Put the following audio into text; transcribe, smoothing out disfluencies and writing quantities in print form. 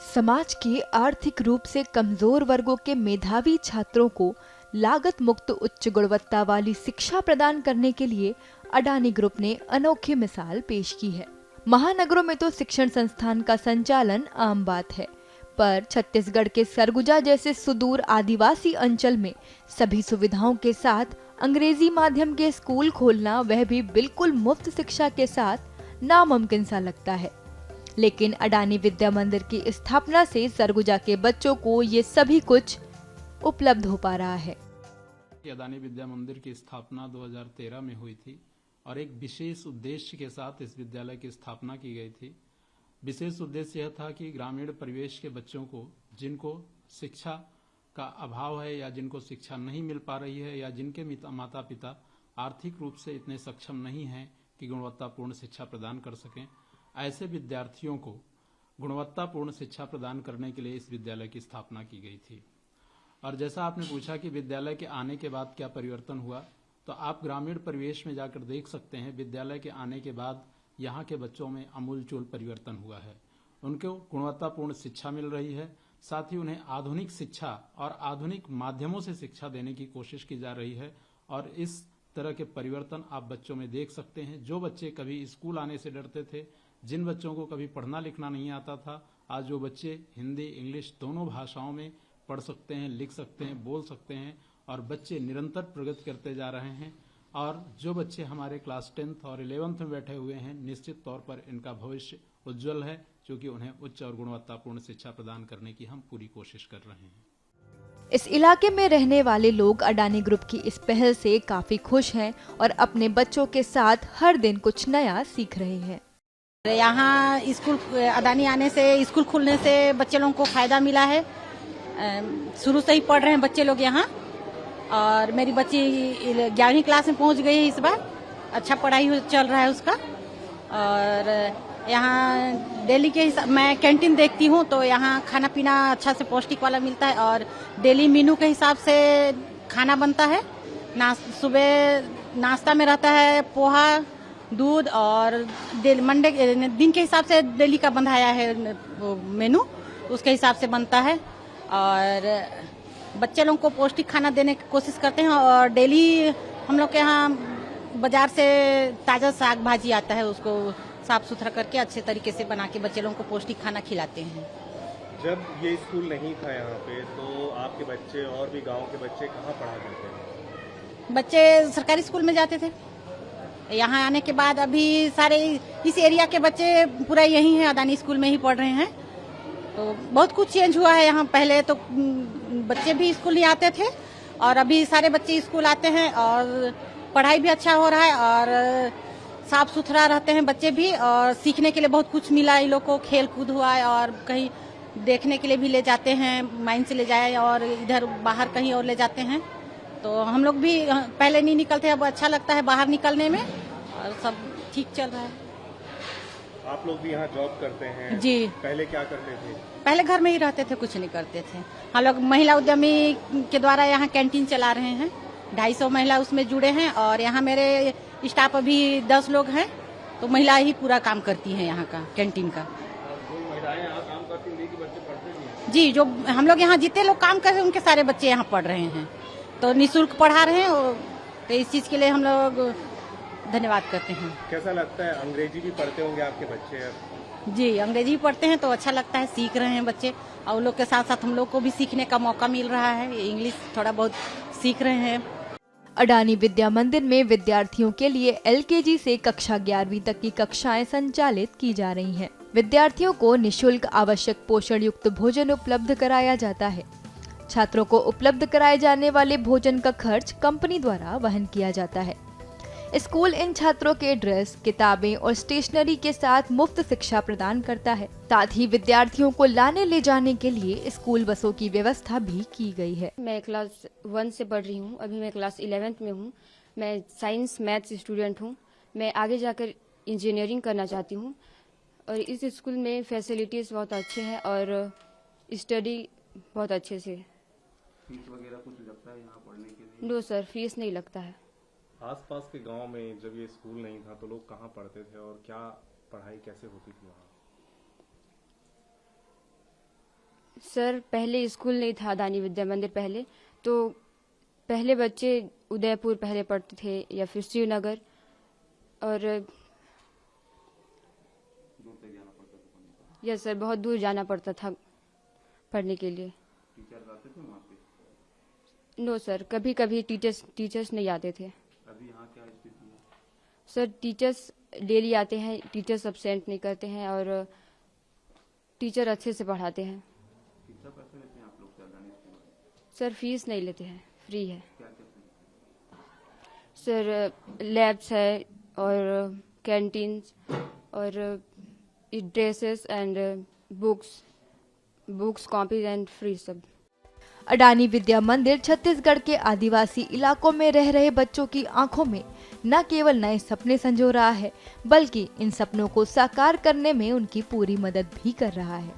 समाज के आर्थिक रूप से कमजोर वर्गों के मेधावी छात्रों को लागत मुक्त उच्च गुणवत्ता वाली शिक्षा प्रदान करने के लिए अडानी ग्रुप ने अनोखी मिसाल पेश की है। महानगरों में तो शिक्षण संस्थान का संचालन आम बात है, पर छत्तीसगढ़ के सरगुजा जैसे सुदूर आदिवासी अंचल में सभी सुविधाओं के साथ अंग्रेजी माध्यम के स्कूल खोलना, वह भी बिल्कुल मुफ्त शिक्षा के साथ, नामुमकिन सा लगता है। लेकिन अडानी विद्या मंदिर की स्थापना से सरगुजा के बच्चों को ये सभी कुछ उपलब्ध हो पा रहा है। अडानी विद्या मंदिर की स्थापना 2013 में हुई थी और एक विशेष उद्देश्य के साथ इस विद्यालय की स्थापना की गई थी। विशेष उद्देश्य यह था कि ग्रामीण परिवेश के बच्चों को, जिनको शिक्षा का अभाव है या जिनको शिक्षा नहीं मिल पा रही है या जिनके माता पिता आर्थिक रूप से इतने सक्षम नहीं हैं कि गुणवत्तापूर्ण शिक्षा प्रदान कर सकें, ऐसे विद्यार्थियों को गुणवत्तापूर्ण शिक्षा प्रदान करने के लिए इस विद्यालय की स्थापना की गई थी। और जैसा आपने पूछा कि विद्यालय के आने के बाद क्या परिवर्तन हुआ, तो आप ग्रामीण परिवेश में जाकर देख सकते हैं विद्यालय के आने के बाद यहाँ के बच्चों में अमूलचूल परिवर्तन हुआ है। उनको गुणवत्तापूर्ण शिक्षा मिल रही है, साथ ही उन्हें आधुनिक शिक्षा और आधुनिक माध्यमों से शिक्षा देने की कोशिश की जा रही है। और इस तरह के परिवर्तन आप बच्चों में देख सकते हैं। जो बच्चे कभी स्कूल आने से डरते थे, जिन बच्चों को कभी पढ़ना लिखना नहीं आता था, आज जो बच्चे हिंदी इंग्लिश दोनों भाषाओं में पढ़ सकते हैं, लिख सकते हैं, बोल सकते हैं और बच्चे निरंतर प्रगति करते जा रहे हैं। और जो बच्चे हमारे क्लास 10th और 11th में बैठे हुए हैं, निश्चित तौर पर इनका भविष्य उज्जवल है, क्योंकि उन्हें उच्च और गुणवत्तापूर्ण शिक्षा प्रदान करने की हम पूरी कोशिश कर रहे हैं। इस इलाके में रहने वाले लोग अडानी ग्रुप की इस पहल से काफी खुश हैं और अपने बच्चों के साथ हर दिन कुछ नया सीख रहे हैं। यहाँ स्कूल अडानी आने से, स्कूल खुलने से बच्चे लोगों को फायदा मिला है। शुरू से ही पढ़ रहे हैं बच्चे लोग यहाँ, और मेरी बच्ची 11वीं क्लास में पहुँच गई है इस बार। अच्छा पढ़ाई चल रहा है उसका। और यहाँ डेली के हिसाब, मैं कैंटीन देखती हूँ तो यहाँ खाना पीना अच्छा से पौष्टिक वाला मिलता है और डेली मेनू के हिसाब से खाना बनता है। सुबह नाश्ता में रहता है पोहा, दूध, और मंडे दिन के हिसाब से डेली का बंधाया है मेनू, उसके हिसाब से बनता है। और बच्चे लोगों को पौष्टिक खाना देने की कोशिश करते हैं। और डेली हम लोग के यहाँ बाजार से ताज़ा साग भाजी आता है, उसको साफ सुथरा करके अच्छे तरीके से बना के बच्चे लोगों को पौष्टिक खाना खिलाते हैं। जब ये स्कूल नहीं था यहाँ पे, तो आपके बच्चे और भी गांव के बच्चे कहाँ पढ़ा करते थे? बच्चे सरकारी स्कूल में जाते थे। यहाँ आने के बाद अभी सारे इस एरिया के बच्चे पूरा यही है, अडानी स्कूल में ही पढ़ रहे हैं। तो बहुत कुछ चेंज हुआ है यहाँ। पहले तो बच्चे भी स्कूल नहीं आते थे और अभी सारे बच्चे स्कूल आते हैं और पढ़ाई भी अच्छा हो रहा है और साफ सुथरा रहते हैं बच्चे भी। और सीखने के लिए बहुत कुछ मिला इन लोग को, खेल कूद हुआ है और कहीं देखने के लिए भी ले जाते हैं, माइन से ले जाए और इधर बाहर कहीं और ले जाते हैं। तो हम लोग भी पहले नहीं निकलते, अब अच्छा लगता है बाहर निकलने में और सब ठीक चल रहा है। आप लोग भी यहाँ जॉब करते हैं? जी। पहले क्या करते थे? पहले घर में ही रहते थे, कुछ नहीं करते थे। हम लोग महिला उद्यमी के द्वारा यहाँ कैंटीन चला रहे हैं। 250 महिला उसमें जुड़े हैं और यहाँ मेरे स्टाफ अभी 10 लोग हैं, तो महिला ही पूरा काम करती हैं यहाँ का कैंटीन का। जो महिलाएं यहाँ काम करती हैं, उनके बच्चे पढ़ते नहीं हैं? जी, जो हम लोग यहाँ जितने लोग काम कर रहे हैं उनके सारे बच्चे यहाँ पढ़ रहे हैं, तो निःशुल्क पढ़ा रहे हैं। तो इस चीज के लिए हम लोग धन्यवाद करते हैं। कैसा लगता है? अंग्रेजी भी पढ़ते होंगे आपके बच्चे? जी, अंग्रेजी पढ़ते हैं तो अच्छा लगता है, सीख रहे हैं बच्चे और लोग के साथ साथ हम लोग को भी सीखने का मौका मिल रहा है। इंग्लिश थोड़ा बहुत सीख रहे हैं। अडानी विद्या मंदिर में विद्यार्थियों के लिए LKG से कक्षा 11वीं तक की कक्षाएं संचालित की जा रही हैं। विद्यार्थियों को निःशुल्क आवश्यक पोषण युक्त भोजन उपलब्ध कराया जाता है। छात्रों को उपलब्ध कराए जाने वाले भोजन का खर्च कंपनी द्वारा वहन किया जाता है। स्कूल इन छात्रों के ड्रेस, किताबें और स्टेशनरी के साथ मुफ्त शिक्षा प्रदान करता है। साथ ही विद्यार्थियों को लाने ले जाने के लिए स्कूल बसों की व्यवस्था भी की गई है। मैं क्लास 1 से पढ़ रही हूँ, अभी मैं क्लास 11th में हूँ। मैं साइंस मैथ्स स्टूडेंट हूँ। मैं आगे जाकर इंजीनियरिंग करना चाहती हूँ और इस स्कूल में फैसिलिटीज़ बहुत अच्छे हैं और स्टडी बहुत अच्छे से। फीस वगैरह कुछ लगता है यहाँ पढ़ने के लिए? नो सर, फीस नहीं लगता है। आसपास के गांव में जब ये स्कूल नहीं था तो लोग कहाँ पढ़ते थे और क्या पढ़ाई कैसे होती थी वहाँ? सर पहले स्कूल नहीं था अदानी विद्या मंदिर पहले, तो पहले बच्चे उदयपुर पहले पढ़ते थे या फिर श्रीनगर, और यस सर बहुत दूर जाना पड़ता था पढ़ने के लिए। टीचर आते थे वहाँ पे? नो सर, कभी कभी टीचर्स नहीं आते थे। अभी यहाँ क्या स्थिति है? सर टीचर्स डेली आते हैं, टीचर्स अब्सेंट नहीं करते हैं और टीचर अच्छे से पढ़ाते हैं। कितना पैसा लेते हैं आप लोग से अदानी स्कूल में? सर फीस नहीं लेते हैं, फ्री है। क्या क्या सुविधा? सर लैब्स है और कैंटीन्स और dresses and books copies and free सब। अडानी विद्या मंदिर छत्तीसगढ़ के आदिवासी इलाकों में रह रहे बच्चों की आंखों में न केवल नए सपने संजो रहा है, बल्कि इन सपनों को साकार करने में उनकी पूरी मदद भी कर रहा है।